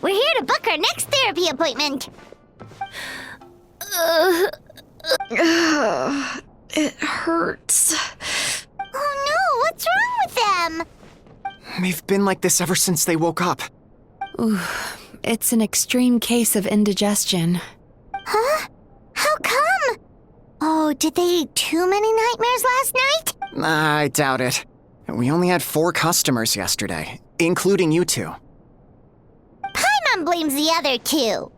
We're here to book our next therapy appointment. It hurts. Oh no, what's wrong with them? They've been like this ever since they woke up. Ooh, it's an extreme case of indigestion. Huh? How come? Oh, did they eat too many nightmares last night? I doubt it. We only had 4 customers yesterday, including you two. Paimon blames the other 2.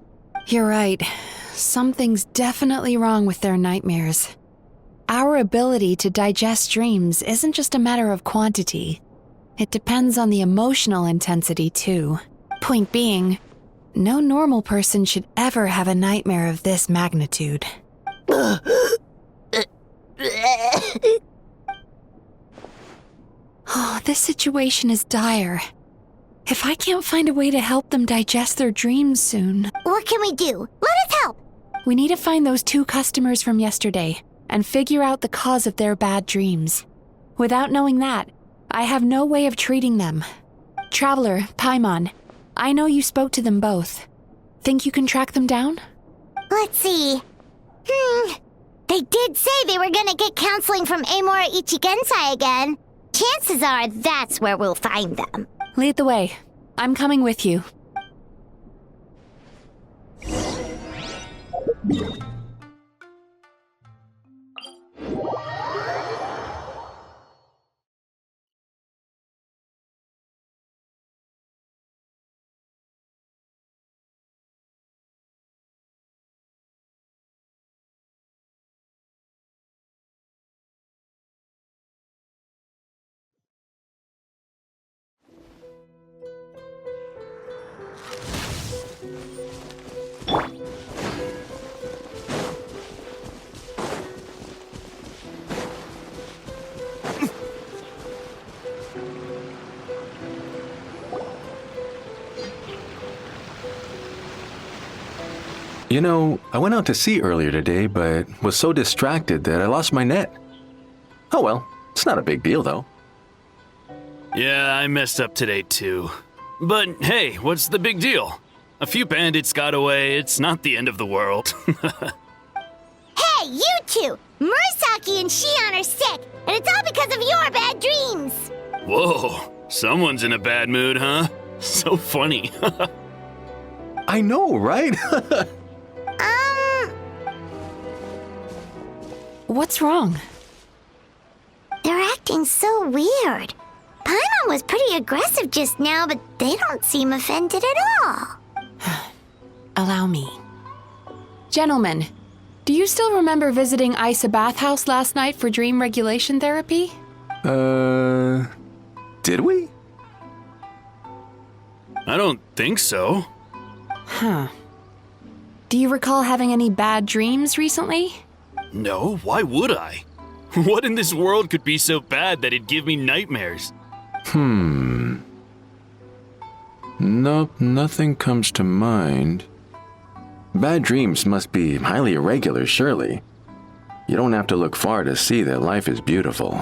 You're right. Something's definitely wrong with their nightmares. Our ability to digest dreams isn't just a matter of quantity. It depends on the emotional intensity, too. Point being, no normal person should ever have a nightmare of this magnitude. Oh, this situation is dire. If I can't find a way to help them digest their dreams soon... What can we do? Let us help! We need to find those 2 customers from yesterday and figure out the cause of their bad dreams. Without knowing that, I have no way of treating them. Traveler, Paimon, I know you spoke to them both. Think you can track them down? Let's see. They did say they were gonna get counseling from Amora Ichigensai again. Chances are that's where we'll find them. Lead the way. I'm coming with you. You know, I went out to sea earlier today, but was so distracted that I lost my net. Oh well, it's not a big deal though. Yeah, I messed up today too. But hey, what's the big deal? A few bandits got away, it's not the end of the world. Hey, you 2! Murasaki and Shion are sick, and it's all because of your bad dreams! Whoa, someone's in a bad mood, huh? So funny. I know, right? What's wrong? They're acting so weird. Paimon was pretty aggressive just now, but they don't seem offended at all. Allow me. Gentlemen, do you still remember visiting Isa Bathhouse last night for dream regulation therapy? Did we? I don't think so. Huh. Do you recall having any bad dreams recently? No, why would I? What in this world could be so bad that it'd give me nightmares? Nope, nothing comes to mind. Bad dreams must be highly irregular, surely. You don't have to look far to see that life is beautiful.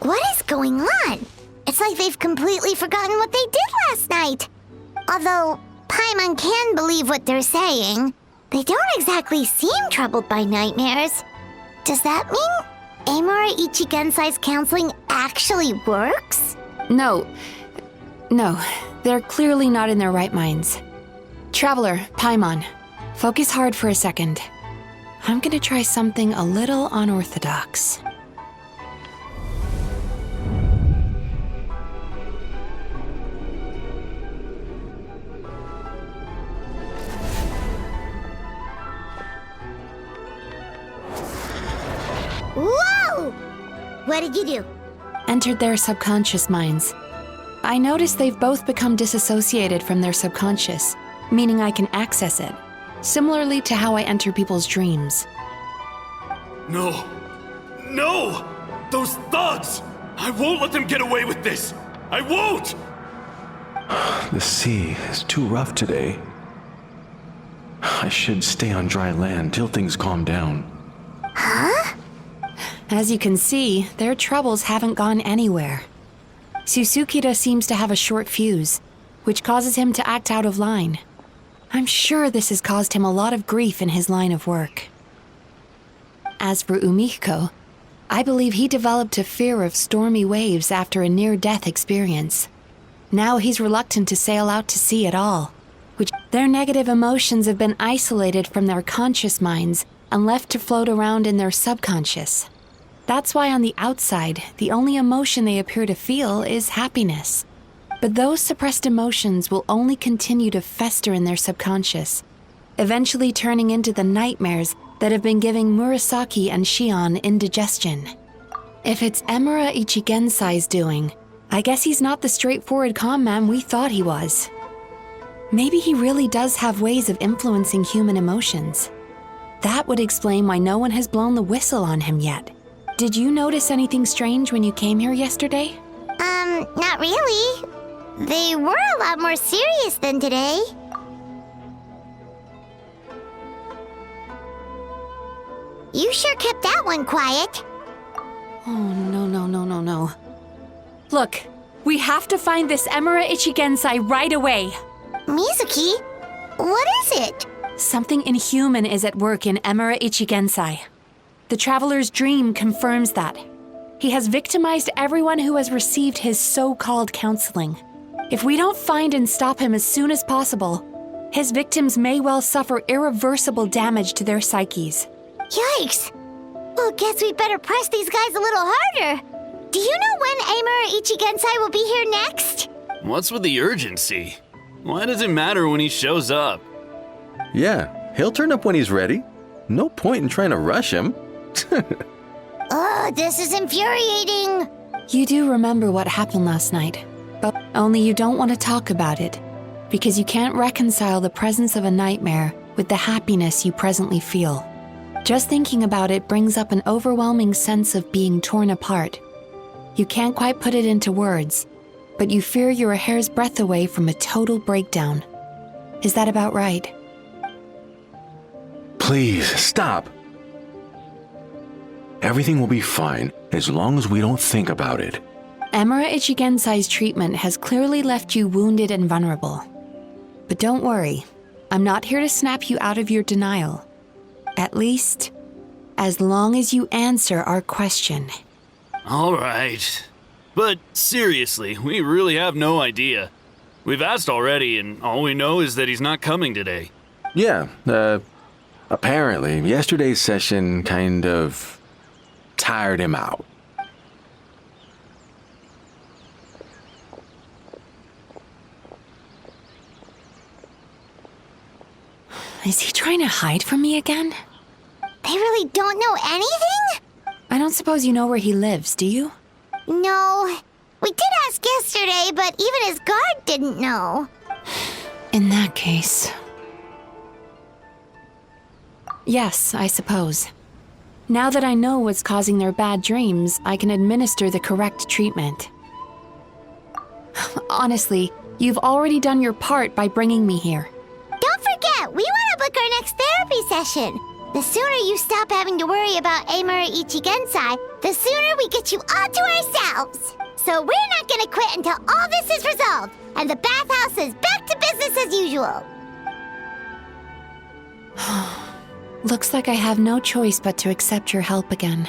What is going on? It's like they've completely forgotten what they did last night. Although Paimon can believe what they're saying, they don't exactly seem troubled by nightmares. Does that mean Amora Ichigensai's counseling actually works? No, they're clearly not in their right minds. Traveler, Paimon, focus hard for a second. I'm gonna try something a little unorthodox. What did you do? Entered their subconscious minds. I noticed they've both become disassociated from their subconscious, meaning I can access it, similarly to how I enter people's dreams. No! No! Those thugs! I won't let them get away with this! I won't! The sea is too rough today. I should stay on dry land till things calm down. As you can see, their troubles haven't gone anywhere. Susukita seems to have a short fuse, which causes him to act out of line. I'm sure this has caused him a lot of grief in his line of work. As for Umiko, I believe he developed a fear of stormy waves after a near-death experience. Now he's reluctant to sail out to sea at all, which their negative emotions have been isolated from their conscious minds and left to float around in their subconscious. That's why on the outside, the only emotion they appear to feel is happiness. But those suppressed emotions will only continue to fester in their subconscious, eventually turning into the nightmares that have been giving Murasaki and Shion indigestion. If it's Emura Ichigensai's doing, I guess he's not the straightforward calm man we thought he was. Maybe he really does have ways of influencing human emotions. That would explain why no one has blown the whistle on him yet. Did you notice anything strange when you came here yesterday? Not really. They were a lot more serious than today. You sure kept that one quiet. Oh, no. Look, we have to find this Emura Ichigensai right away. Mizuki, what is it? Something inhuman is at work in Emura Ichigensai. The Traveler's Dream confirms that. He has victimized everyone who has received his so-called counseling. If we don't find and stop him as soon as possible, his victims may well suffer irreversible damage to their psyches. Yikes! Well, guess we better press these guys a little harder. Do you know when Emura Ichigensai will be here next? What's with the urgency? Why does it matter when he shows up? Yeah, he'll turn up when he's ready. No point in trying to rush him. Oh, this is infuriating. You do remember what happened last night, but only you don't want to talk about it, because you can't reconcile the presence of a nightmare with the happiness you presently feel. Just thinking about it brings up an overwhelming sense of being torn apart. You can't quite put it into words, but you fear you're a hair's breadth away from a total breakdown. Is that about right? Please, stop. Everything will be fine as long as we don't think about it. Emura Ichigensai's treatment has clearly left you wounded and vulnerable. But don't worry, I'm not here to snap you out of your denial. At least, as long as you answer our question. All right. But seriously, we really have no idea. We've asked already, and all we know is that he's not coming today. Yeah, apparently yesterday's session kind of tired him out. Is he trying to hide from me again? They really don't know anything? I don't suppose you know where he lives, do you? No. We did ask yesterday, but even his guard didn't know. In that case... Yes, I suppose. Now that I know what's causing their bad dreams, I can administer the correct treatment. Honestly, you've already done your part by bringing me here. Don't forget, we want to book our next therapy session. The sooner you stop having to worry about Emura Ichigensai, the sooner we get you all to ourselves. So we're not going to quit until all this is resolved, and the bathhouse is back to business as usual. Looks like I have no choice but to accept your help again.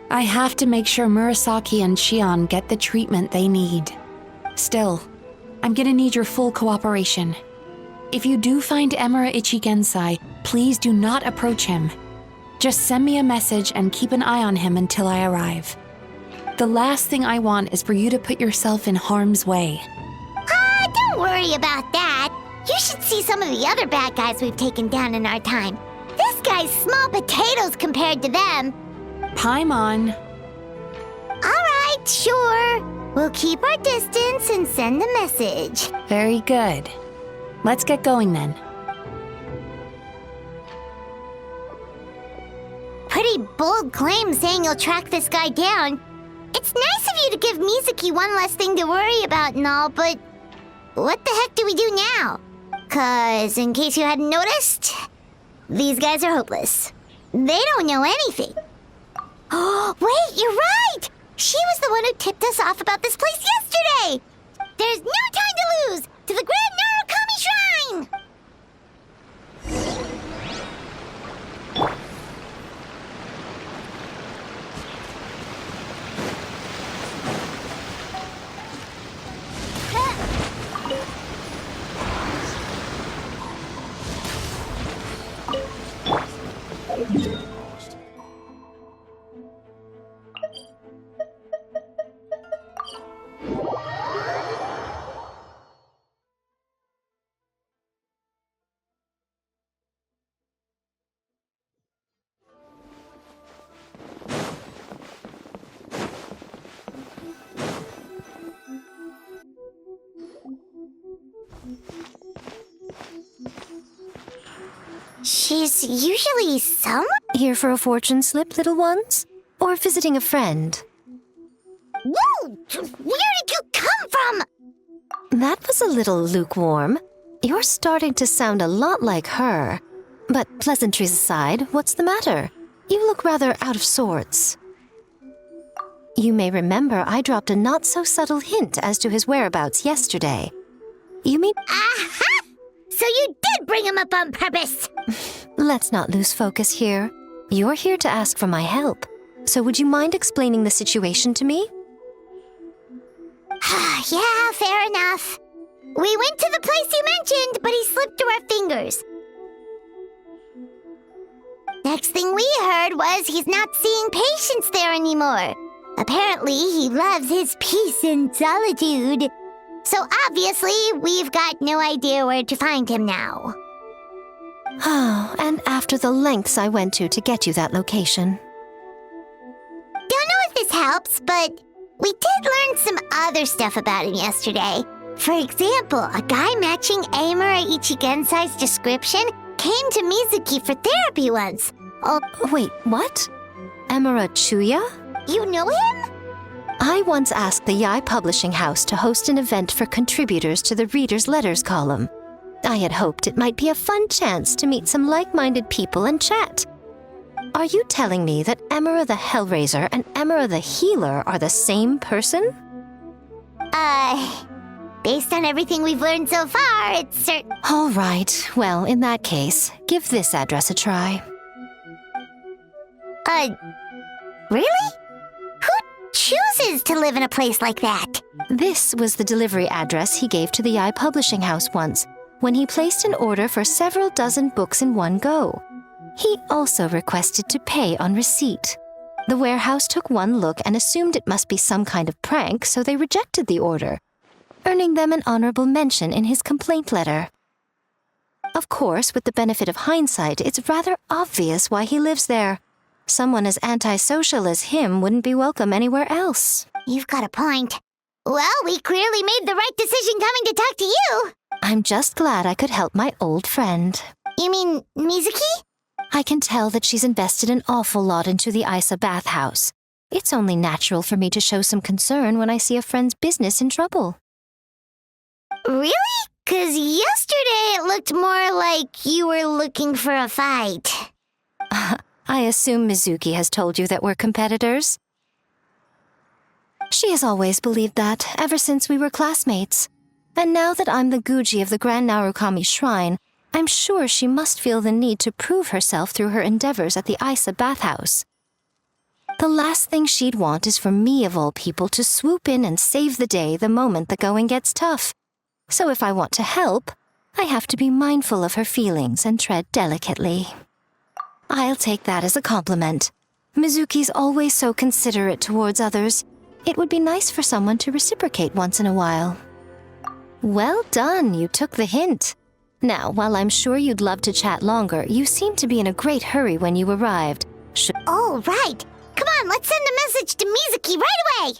I have to make sure Murasaki and Shion get the treatment they need. Still, I'm gonna need your full cooperation. If you do find Emura Ichigensai, please do not approach him. Just send me a message and keep an eye on him until I arrive. The last thing I want is for you to put yourself in harm's way. Don't worry about that. You should see some of the other bad guys we've taken down in our time. This guy's small potatoes compared to them. Paimon. sure. We'll keep our distance and send a message. Very good. Let's get going then. Pretty bold claim saying you'll track this guy down. It's nice of you to give Mizuki one less thing to worry about and all, but what the heck do we do now? 'Cause in case you hadn't noticed, these guys are hopeless. They don't know anything. Oh, wait, you're right! She was the one who tipped us off about this place yesterday! There's no time to lose! To the Grand Narukami Shrine! She's usually somewhere. Here for a fortune slip, little ones? Or visiting a friend? Whoa! Where did you come from? That was a little lukewarm. You're starting to sound a lot like her. But pleasantries aside, what's the matter? You look rather out of sorts. You may remember I dropped a not-so-subtle hint as to his whereabouts yesterday. You mean... Aha! So you did bring him up on purpose! Let's not lose focus here. You're here to ask for my help. So would you mind explaining the situation to me? Yeah, fair enough. We went to the place you mentioned, but he slipped through our fingers. Next thing we heard was he's not seeing patients there anymore. Apparently, he loves his peace and solitude. So obviously, we've got no idea where to find him now. Oh, and after the lengths I went to get you that location. Don't know if this helps, but we did learn some other stuff about him yesterday. For example, a guy matching Amura Ichigensai's description came to Mizuki for therapy once. Oh, Wait, what? Amura Chuya? you know him? I once asked the Yai Publishing House to host an event for contributors to the Reader's Letters column. I had hoped it might be a fun chance to meet some like-minded people and chat. Are you telling me that Amura the Hellraiser and Amura the Healer are the same person? Based on everything we've learned so far, it's certain. All right, well, in that case, give this address a try. Really? Who chooses to live in a place like that? This was the delivery address he gave to the Yai Publishing House once, when he placed an order for several dozen books in one go. He also requested to pay on receipt. The warehouse took one look and assumed it must be some kind of prank, so they rejected the order, earning them an honorable mention in his complaint letter. Of course, with the benefit of hindsight, it's rather obvious why he lives there. Someone as antisocial as him wouldn't be welcome anywhere else. You've got a point. Well, we clearly made the right decision coming to talk to you. I'm just glad I could help my old friend. You mean Mizuki? I can tell that she's invested an awful lot into the Isa bathhouse. It's only natural for me to show some concern when I see a friend's business in trouble. Really? 'Cause yesterday it looked more like you were looking for a fight. I assume Mizuki has told you that we're competitors? She has always believed that, ever since we were classmates. And now that I'm the Guji of the Grand Narukami Shrine, I'm sure she must feel the need to prove herself through her endeavors at the Isa bathhouse. The last thing she'd want is for me, of all people, to swoop in and save the day the moment the going gets tough. So if I want to help, I have to be mindful of her feelings and tread delicately. I'll take that as a compliment. Mizuki's always so considerate towards others. It would be nice for someone to reciprocate once in a while. Well done, you took the hint. Now, while I'm sure you'd love to chat longer, you seemed to be in a great hurry when you arrived. Oh, right. Come on, let's send a message to Mizuki right away.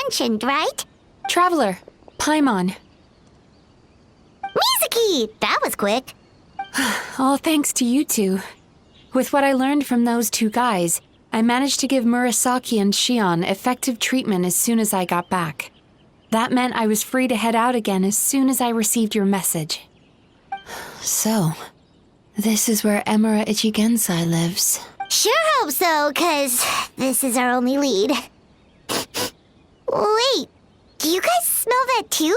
mentioned, right? Traveler, Paimon. Mizuki! That was quick. All thanks to you two. With what I learned from those two guys, I managed to give Murasaki and Shion effective treatment as soon as I got back. That meant I was free to head out again as soon as I received your message. So, this is where Emura Ichigensai lives. Sure hope so, 'cause this is our only lead. Wait, do you guys smell that too?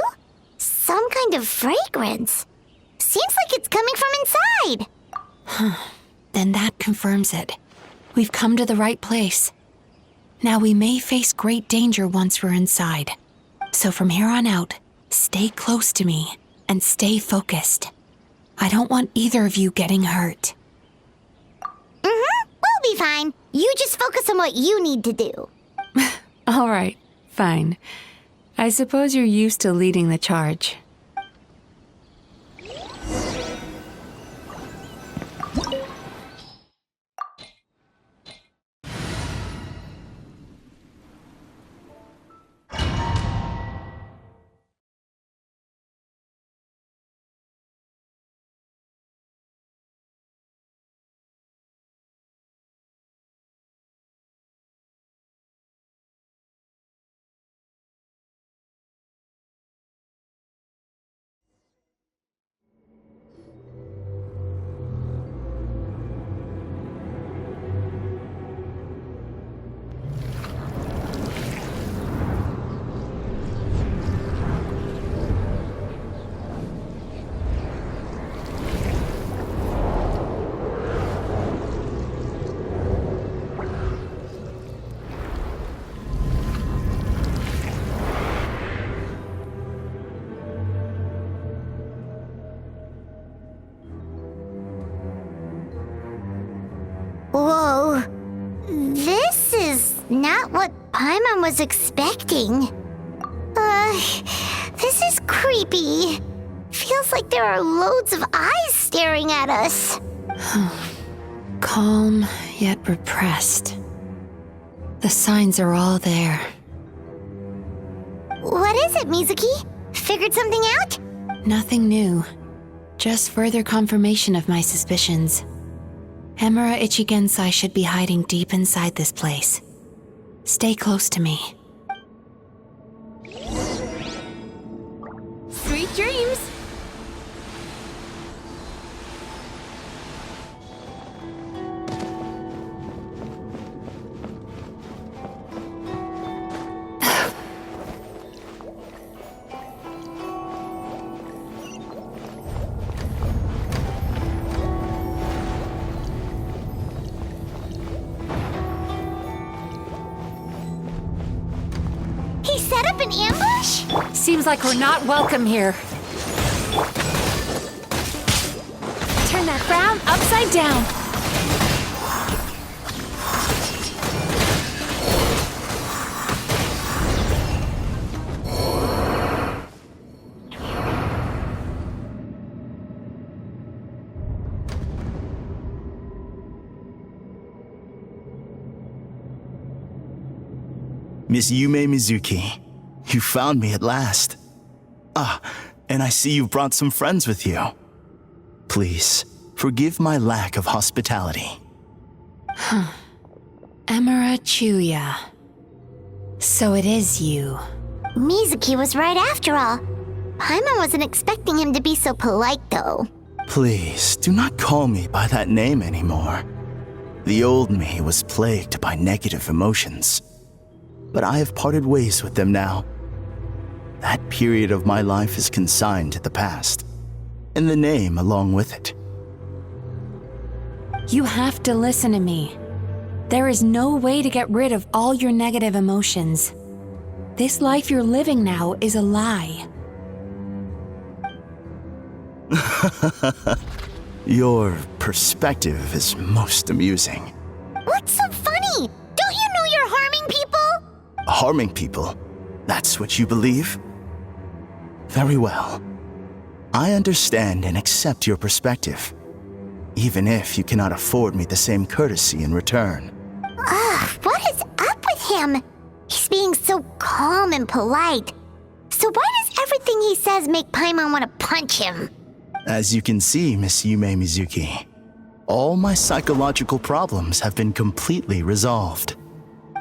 Some kind of fragrance. Seems like it's coming from inside. Then that confirms it. We've come to the right place. Now we may face great danger once we're inside. So from here on out, stay close to me and stay focused. I don't want either of you getting hurt. We'll be fine. You just focus on what you need to do. All right, fine. I suppose you're used to leading the charge. Whoa. This is not what Paimon was expecting. This is creepy. Feels like there are loads of eyes staring at us. Calm, yet repressed. The signs are all there. What is it, Mizuki? Figured something out? Nothing new. Just further confirmation of my suspicions. Emura Ichigensai should be hiding deep inside this place. Stay close to me. Sweet dreams! He set up an ambush? Seems like we're not welcome here. Turn that frown upside down. Miss Yume Mizuki, you found me at last. Ah, and I see you've brought some friends with you. Please, forgive my lack of hospitality. Emura Chuya. So it is you. Mizuki was right after all. Paimon wasn't expecting him to be so polite, though. Please, do not call me by that name anymore. The old me was plagued by negative emotions. But I have parted ways with them now. That period of my life is consigned to the past, and the name along with it. You have to listen to me. There is no way to get rid of all your negative emotions. This life you're living now is a lie. Your perspective is most amusing. What's so funny? Don't you know you're harming people? Harming people? That's what you believe? Very well. I understand and accept your perspective, even if you cannot afford me the same courtesy in return. Ugh, what is up with him? He keeps being so calm and polite. So why does everything he says make Paimon want to punch him? As you can see, Miss Yume Mizuki, all my psychological problems have been completely resolved.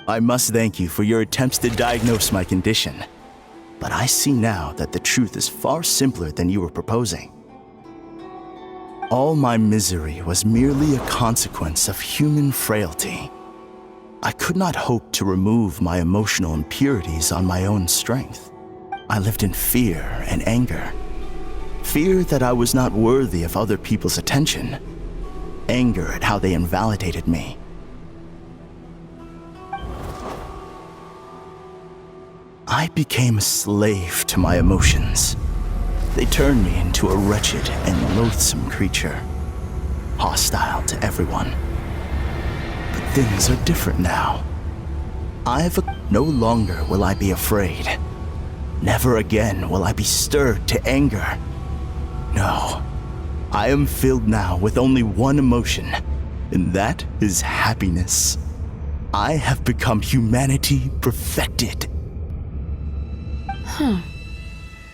I must thank you for your attempts to diagnose my condition, but I see now that the truth is far simpler than you were proposing. All my misery was merely a consequence of human frailty. I could not hope to remove my emotional impurities on my own strength. I lived in fear and anger. Fear that I was not worthy of other people's attention. Anger at how they invalidated me. I became a slave to my emotions. They turned me into a wretched and loathsome creature, hostile to everyone. But things are different now. No longer will I be afraid. Never again will I be stirred to anger. No, I am filled now with only one emotion, and that is happiness. I have become humanity perfected.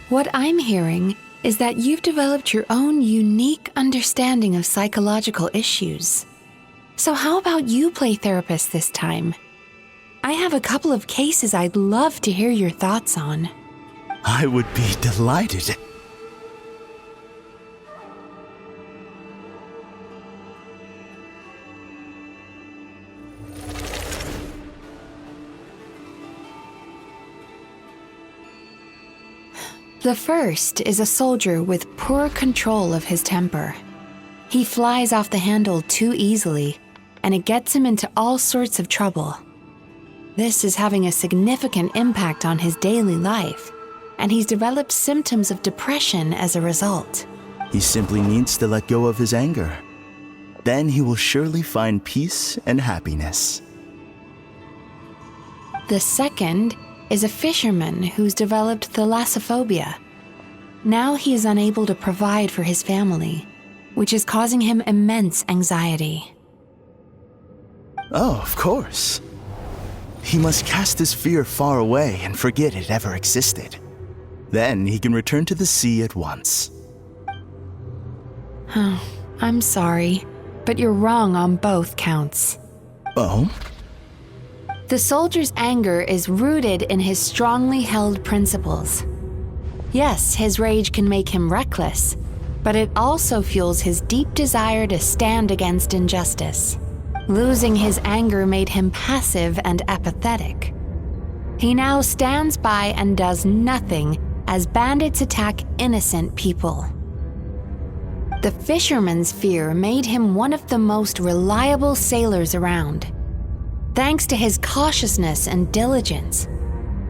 What I'm hearing is that you've developed your own unique understanding of psychological issues. So how about you play therapist this time? I have a couple of cases I'd love to hear your thoughts on. I would be delighted. The first is a soldier with poor control of his temper. He flies off the handle too easily, and it gets him into all sorts of trouble. This is having a significant impact on his daily life, and he's developed symptoms of depression as a result. He simply needs to let go of his anger. Then he will surely find peace and happiness. The second is a fisherman who's developed thalassophobia. Now he is unable to provide for his family, which is causing him immense anxiety. Oh, of course. He must cast his fear far away and forget it ever existed. Then he can return to the sea at once. I'm sorry, but you're wrong on both counts. Oh? The soldier's anger is rooted in his strongly held principles. Yes, his rage can make him reckless, but it also fuels his deep desire to stand against injustice. Losing his anger made him passive and apathetic. He now stands by and does nothing as bandits attack innocent people. The fisherman's fear made him one of the most reliable sailors around. Thanks to his cautiousness and diligence,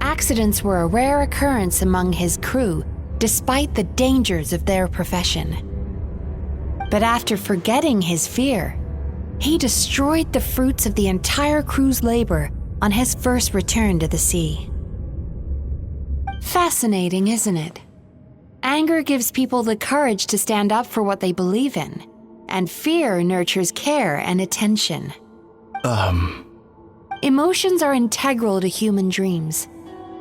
accidents were a rare occurrence among his crew, despite the dangers of their profession. But after forgetting his fear, he destroyed the fruits of the entire crew's labor on his first return to the sea. Fascinating, isn't it? Anger gives people the courage to stand up for what they believe in, and fear nurtures care and attention. Emotions are integral to human dreams,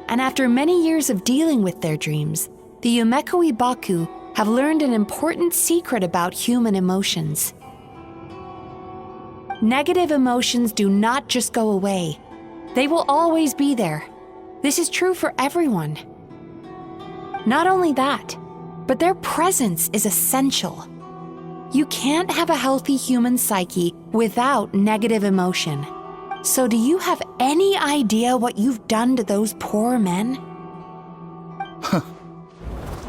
and after many years of dealing with their dreams, the Yumekoi Baku have learned an important secret about human emotions. Negative emotions do not just go away. They will always be there. This is true for everyone. Not only that, but their presence is essential. You can't have a healthy human psyche without negative emotion. So do you have any idea what you've done to those poor men?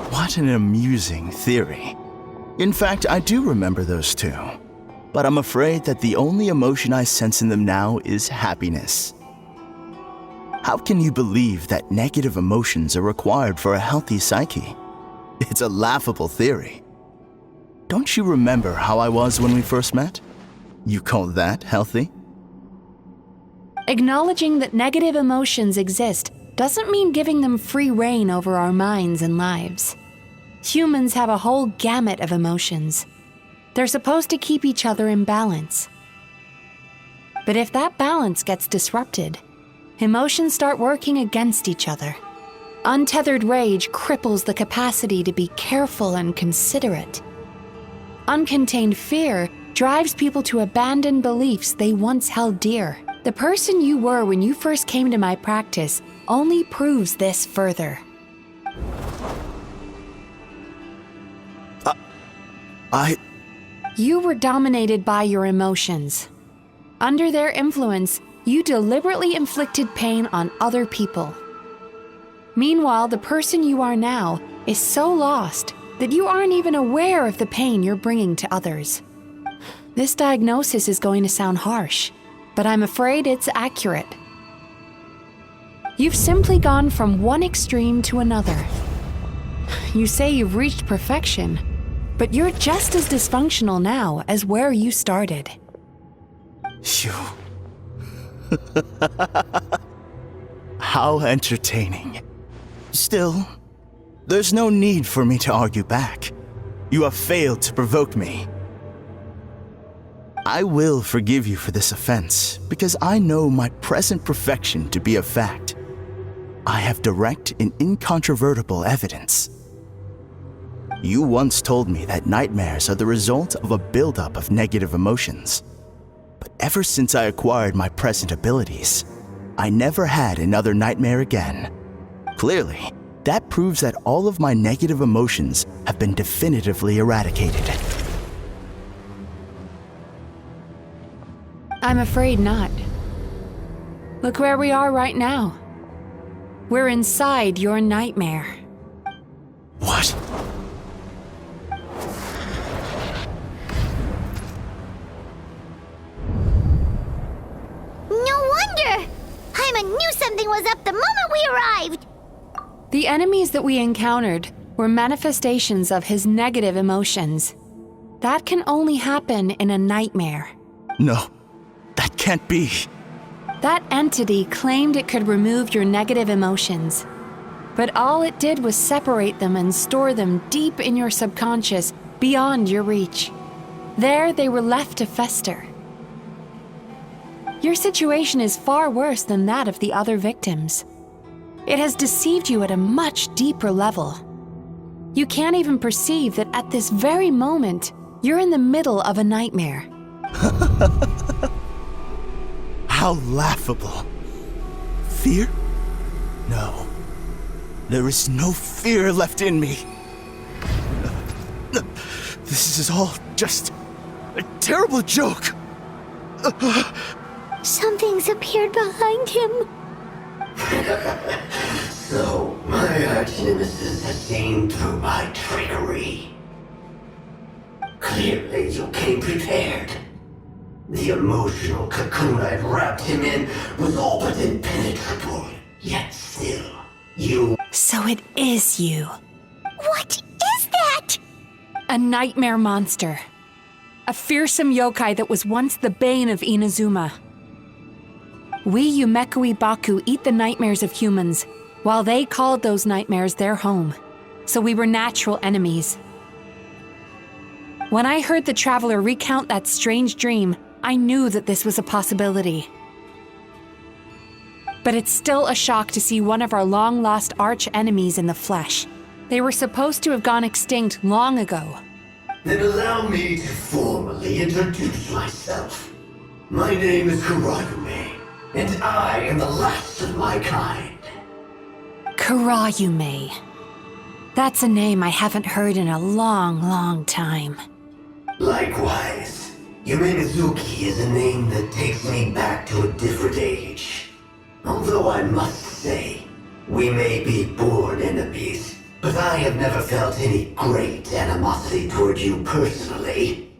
What an amusing theory. In fact, I do remember those two. But I'm afraid that the only emotion I sense in them now is happiness. How can you believe that negative emotions are required for a healthy psyche? It's a laughable theory. Don't you remember how I was when we first met? You call that healthy? Acknowledging that negative emotions exist doesn't mean giving them free rein over our minds and lives. Humans have a whole gamut of emotions. They're supposed to keep each other in balance. But if that balance gets disrupted, emotions start working against each other. Untethered rage cripples the capacity to be careful and considerate. Uncontained fear drives people to abandon beliefs they once held dear. The person you were when you first came to my practice only proves this further. You were dominated by your emotions. Under their influence, you deliberately inflicted pain on other people. Meanwhile, the person you are now is so lost that you aren't even aware of the pain you're bringing to others. This diagnosis is going to sound harsh, but I'm afraid it's accurate. You've simply gone from one extreme to another. You say you've reached perfection, but you're just as dysfunctional now as where you started. Phew. How entertaining. Still, there's no need for me to argue back. You have failed to provoke me. I will forgive you for this offense because I know my present perfection to be a fact. I have direct and incontrovertible evidence. You once told me that nightmares are the result of a buildup of negative emotions. But ever since I acquired my present abilities, I never had another nightmare again. Clearly, that proves that all of my negative emotions have been definitively eradicated. I'm afraid not. Look where we are right now. We're inside your nightmare. What? No wonder! Paimon knew something was up the moment we arrived! The enemies that we encountered were manifestations of his negative emotions. That can only happen in a nightmare. No, that can't be. That entity claimed it could remove your negative emotions. But all it did was separate them and store them deep in your subconscious, beyond your reach. There they were left to fester. Your situation is far worse than that of the other victims. It has deceived you at a much deeper level. You can't even perceive that at this very moment, you're in the middle of a nightmare. How laughable. Fear? No. There is no fear left in me. This is all just a terrible joke. Something's appeared behind him. So, my arch-nemesis has seen through my trickery. Clearly, you came prepared. The emotional cocoon I'd wrapped him in was all but impenetrable. Yet still, you... So it is you. What is that? A nightmare monster. A fearsome yokai that was once the bane of Inazuma. We Yumekui Baku eat the nightmares of humans, while they called those nightmares their home. So we were natural enemies. When I heard the traveler recount that strange dream, I knew that this was a possibility. But it's still a shock to see one of our long-lost arch-enemies in the flesh. They were supposed to have gone extinct long ago. Then allow me to formally introduce myself. My name is Kurayume, and I am the last of my kind. Kurayume. That's a name I haven't heard in a long, long time. Likewise, Yume-Mizuki is a name that takes me back to a different age. Although I must say, we may be born enemies, but I have never felt any great animosity toward you personally.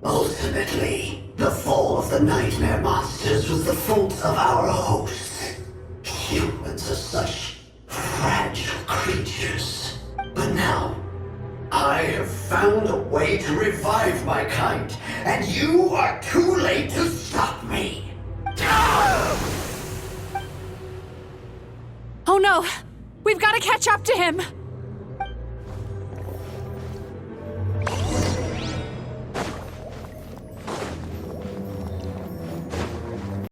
Ultimately, the fall of the nightmare monsters was the fault of our hosts. Humans are such fragile creatures. But now, I have found a way to revive my kind, and you are too late to stop me. Oh no! We've got to catch up to him!